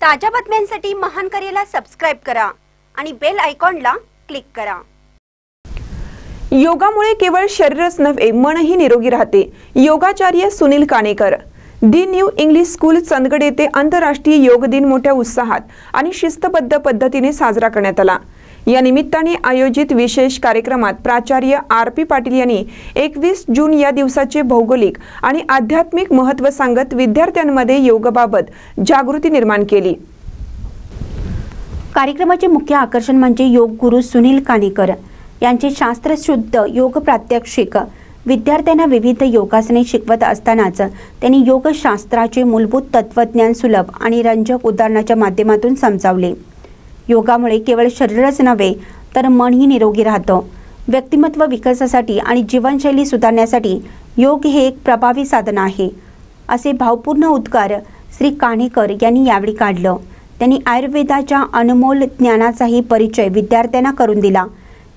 ताज्या बातम्यांसाठी महान करेला सबस्क्राइब करा आणि बेल आयकॉनला क्लिक करा। योगामुळे केवळ शरीरच नव्हे मनही निरोगी राहते। योगाचार्य Sunil Kanekar. The new English school Chandgad येथे आंतरराष्ट्रीय योग दिन मोठ्या उत्साहात आणि शिस्तबद्ध पद्धतीने साजरा करण्यात आला। या निमित्ताने आयोजित विशेष कार्यक्रमात प्राचार्य आर.पी. पाटील यांनी 21 जून या दिवसाचे भौगोलिक आणि आध्यात्मिक महत्त्व सांगत विद्यार्थ्यांमध्ये योगाबाबत जागृती निर्माण केली। कार्यक्रमाचे मुख्य आकर्षण म्हणजे योग गुरु सुनील काणेकर यांचे शास्त्रशुद्ध योग प्रात्यक्षिक। विद्यार्थ्यांना विविध योगासने शिकवत असतानाच त्यांनी योगशास्त्राचे मूलभूत तत्वज्ञान सुलभ आणि रंजक उदाहरणाच्या माध्यमातून समजावले। योगामुळे केवळ शरीरच नव्हे तर मनही निरोगी राहतं। व्यक्तिमत्व विकासासाठी आणि जीवनशैली सुधारण्यासाठी योग हे एक प्रभावी साधन आहे, असे भावपूर्ण उद्गार श्री काणेकर यांनी यावेळी काढलं। त्यांनी आयुर्वेदाच्या अनमोल ज्ञानाचाही परिचय विद्यार्थ्यांना करून दिला।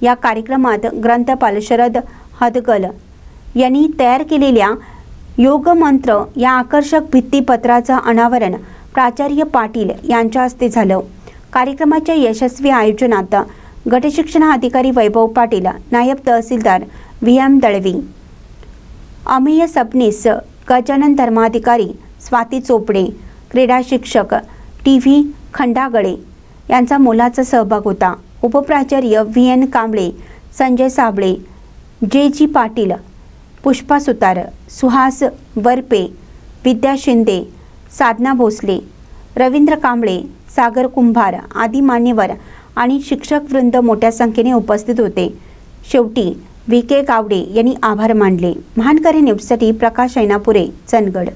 या कार्यक्रमात ग्रंथपाल शरद हदगल यांनी तयार केलेल्या योग मंत्र या आकर्षक भित्तीपत्राचं अनावरण प्राचार्य पाटील यांच्या हस्ते झालं। कार्यक्रमाच्या यशस्वी आयोजनात गटशिक्षणाधिकारी वैभव पाटील, नायब तहसीलदार व्ही.एम. दळवी, अमेय सबनीस गजानन धर्माधिकारी स्वाती चोपडे, क्रीडा शिक्षक टी.व्ही. खंडागळे यांचा मोलाचा सहभाग होता। उपप्राचार्य व्ही.एन. कांबळे, संजय साबळे, जे.जी. पाटील, पुष्पा सुतार, सुहास वरपे, विद्या शिंदे, साधना भोसले, रवींद्र कांबळे, सागर कुंभार आदी मान्यवर आणि शिक्षक वृंद मोठ्या संख्येने उपस्थित होते। शेवटी व्ही.के. गावडे यांनी आभार मानले। महानकरी न्यूजसाठी प्रकाश ऐनापुरे, चंदगड।